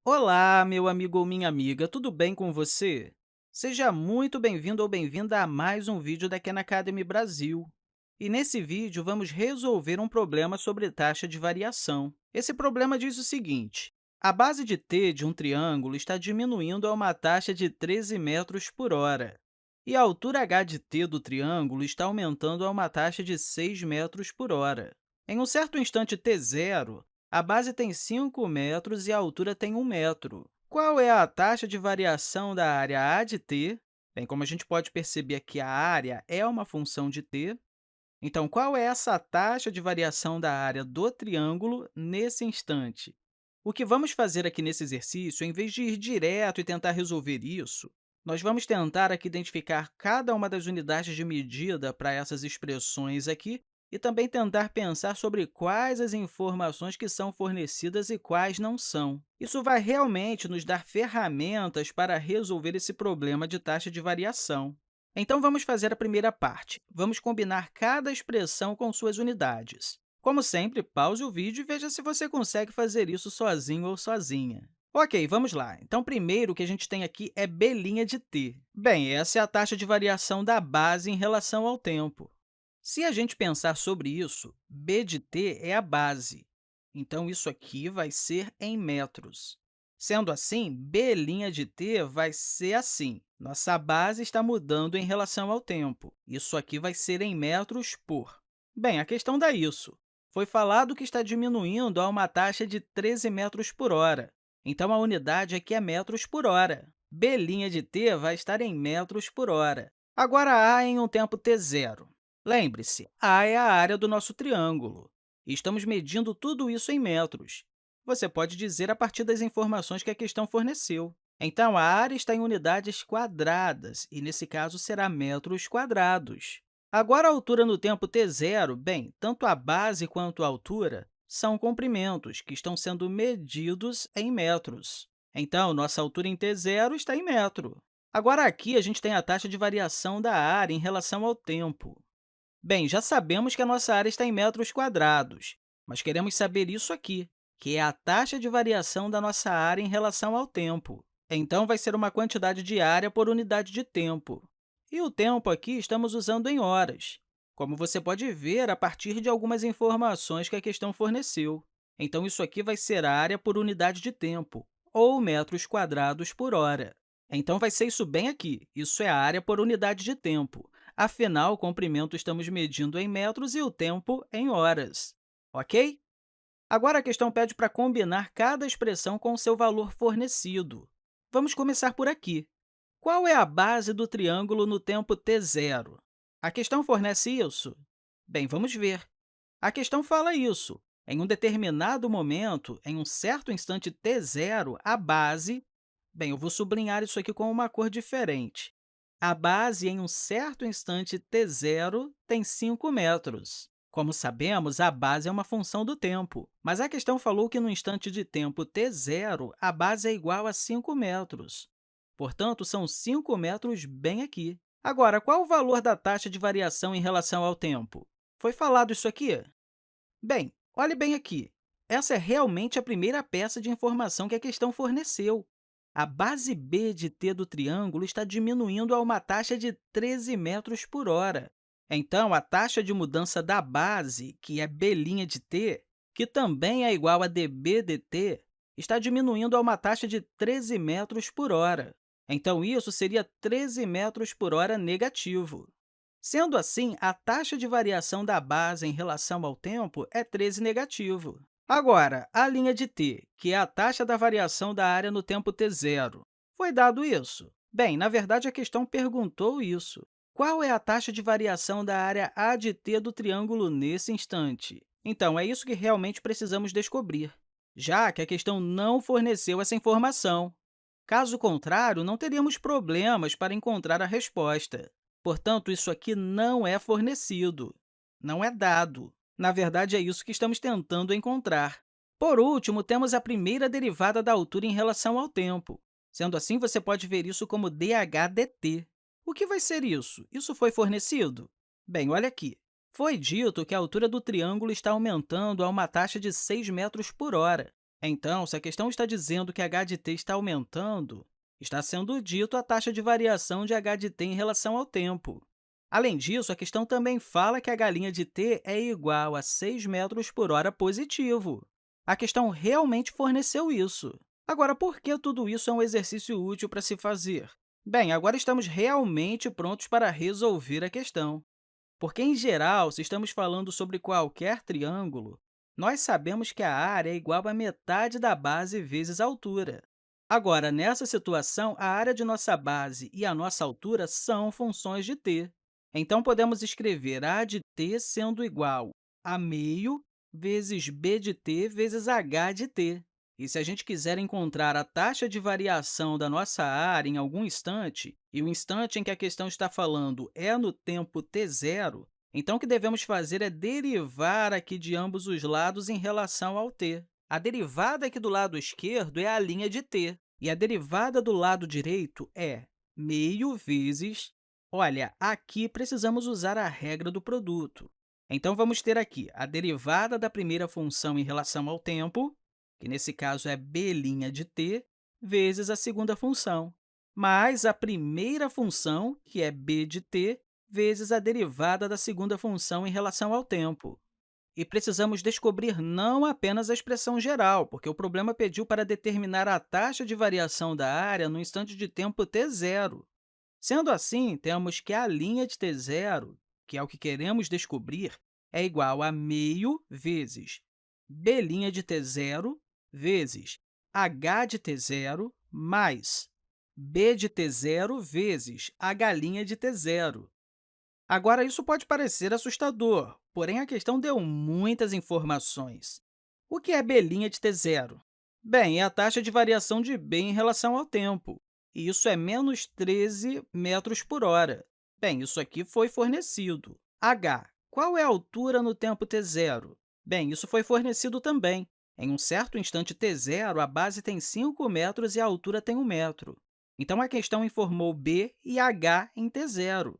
Olá, meu amigo ou minha amiga, tudo bem com você? Seja muito bem-vindo ou bem-vinda a mais um vídeo da Khan Academy Brasil. E nesse vídeo, vamos resolver um problema sobre taxa de variação. Esse problema diz o seguinte: a base de t de um triângulo está diminuindo a uma taxa de 13 metros por hora, e a altura h de t do triângulo está aumentando a uma taxa de 6 metros por hora. Em um certo instante t0, a base tem 5 metros e a altura tem 1 metro. Qual é a taxa de variação da área A de t? Bem, como a gente pode perceber aqui, a área é uma função de t. Então, qual é essa taxa de variação da área do triângulo nesse instante? O que vamos fazer aqui nesse exercício, em vez de ir direto e tentar resolver isso, nós vamos tentar aqui identificar cada uma das unidades de medida para essas expressões aqui e também tentar pensar sobre quais as informações que são fornecidas e quais não são. Isso vai realmente nos dar ferramentas para resolver esse problema de taxa de variação. Então, vamos fazer a primeira parte. Vamos combinar cada expressão com suas unidades. Como sempre, pause o vídeo e veja se você consegue fazer isso sozinho ou sozinha. Ok, vamos lá. Então, primeiro o que a gente tem aqui é b' de t. Bem, essa é a taxa de variação da base em relação ao tempo. Se a gente pensar sobre isso, b de t é a base. Então, isso aqui vai ser em metros. Sendo assim, b' de t vai ser assim. Nossa base está mudando em relação ao tempo. Isso aqui vai ser em metros por. Bem, a questão dá isso. Foi falado que está diminuindo a uma taxa de 13 metros por hora. Então, a unidade aqui é metros por hora. B' de t vai estar em metros por hora. Agora, A em um tempo t0. Lembre-se, A é a área do nosso triângulo. E estamos medindo tudo isso em metros. Você pode dizer a partir das informações que a questão forneceu. Então, a área está em unidades quadradas, e nesse caso será metros quadrados. Agora, a altura no tempo t0, bem, tanto a base quanto a altura são comprimentos que estão sendo medidos em metros. Então, nossa altura em t0 está em metro. Agora, aqui, a gente tem a taxa de variação da área em relação ao tempo. Bem, já sabemos que a nossa área está em metros quadrados, mas queremos saber isso aqui, que é a taxa de variação da nossa área em relação ao tempo. Então, vai ser uma quantidade de área por unidade de tempo. E o tempo aqui estamos usando em horas, como você pode ver a partir de algumas informações que a questão forneceu. Então, isso aqui vai ser área por unidade de tempo, ou metros quadrados por hora. Então, vai ser isso bem aqui. Isso é a área por unidade de tempo. Afinal, o comprimento estamos medindo em metros e o tempo em horas. Ok? Agora, a questão pede para combinar cada expressão com o seu valor fornecido. Vamos começar por aqui. Qual é a base do triângulo no tempo t0? A questão fornece isso? Bem, vamos ver. A questão fala isso. Em um determinado momento, em um certo instante t0, a base... Bem, eu vou sublinhar isso aqui com uma cor diferente. A base, em um certo instante t0, tem 5 metros. Como sabemos, a base é uma função do tempo, mas a questão falou que no instante de tempo t0, a base é igual a 5 metros. Portanto, são 5 metros bem aqui. Agora, qual o valor da taxa de variação em relação ao tempo? Foi falado isso aqui? Bem, olhe bem aqui. Essa é realmente a primeira peça de informação que a questão forneceu. A base b de t do triângulo está diminuindo a uma taxa de 13 metros por hora. Então, a taxa de mudança da base, que é b' de t, que também é igual a db de t, está diminuindo a uma taxa de 13 metros por hora. Então, isso seria 13 metros por hora negativo. Sendo assim, a taxa de variação da base em relação ao tempo é 13 negativo. Agora, a linha de t, que é a taxa da variação da área no tempo t0. Foi dado isso? Bem, na verdade, a questão perguntou isso. Qual é a taxa de variação da área A de t do triângulo nesse instante? Então, é isso que realmente precisamos descobrir, já que a questão não forneceu essa informação. Caso contrário, não teríamos problemas para encontrar a resposta. Portanto, isso aqui não é fornecido, não é dado. Na verdade, é isso que estamos tentando encontrar. Por último, temos a primeira derivada da altura em relação ao tempo. Sendo assim, você pode ver isso como dh dt. O que vai ser isso? Isso foi fornecido? Bem, olha aqui. Foi dito que a altura do triângulo está aumentando a uma taxa de 6 metros por hora. Então, se a questão está dizendo que h de t está aumentando, está sendo dito a taxa de variação de h de t em relação ao tempo. Além disso, a questão também fala que a galinha de t é igual a 6 metros por hora positivo. A questão realmente forneceu isso. Agora, por que tudo isso é um exercício útil para se fazer? Bem, agora estamos realmente prontos para resolver a questão. Porque, em geral, se estamos falando sobre qualquer triângulo, nós sabemos que a área é igual a metade da base vezes a altura. Agora, nessa situação, a área de nossa base e a nossa altura são funções de t. Então, podemos escrever a de t sendo igual a meio vezes b de t vezes h de t. E se a gente quiser encontrar a taxa de variação da nossa área em algum instante, e o instante em que a questão está falando é no tempo t0, então o que devemos fazer é derivar aqui de ambos os lados em relação ao t. A derivada aqui do lado esquerdo é a linha de t, e a derivada do lado direito é meio vezes... Olha, aqui precisamos usar a regra do produto. Então, vamos ter aqui a derivada da primeira função em relação ao tempo, que nesse caso é b' de t, vezes a segunda função, mais a primeira função, que é b de t, vezes a derivada da segunda função em relação ao tempo. E precisamos descobrir não apenas a expressão geral, porque o problema pediu para determinar a taxa de variação da área no instante de tempo t0. Sendo assim, temos que a linha de t0, que é o que queremos descobrir, é igual a meio vezes b' de t0 vezes h de t0 mais b de t0 vezes h' de t0. Agora, isso pode parecer assustador, porém a questão deu muitas informações. O que é b' de t0? Bem, é a taxa de variação de b em relação ao tempo, e isso é menos 13 metros por hora. Bem, isso aqui foi fornecido. H, qual é a altura no tempo t0? Bem, isso foi fornecido também. Em um certo instante t0, a base tem 5 metros e a altura tem 1 metro. Então, a questão informou b e h em t0.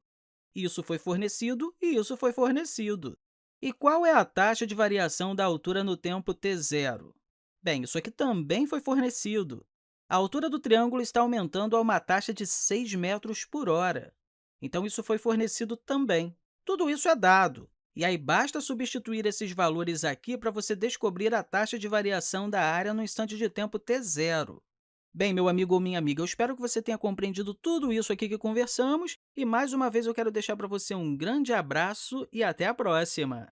Isso foi fornecido e isso foi fornecido. E qual é a taxa de variação da altura no tempo t0? Bem, isso aqui também foi fornecido. A altura do triângulo está aumentando a uma taxa de 6 metros por hora. Então, isso foi fornecido também. Tudo isso é dado. E aí, basta substituir esses valores aqui para você descobrir a taxa de variação da área no instante de tempo t0. Bem, meu amigo ou minha amiga, eu espero que você tenha compreendido tudo isso aqui que conversamos e, mais uma vez, eu quero deixar para você um grande abraço e até a próxima!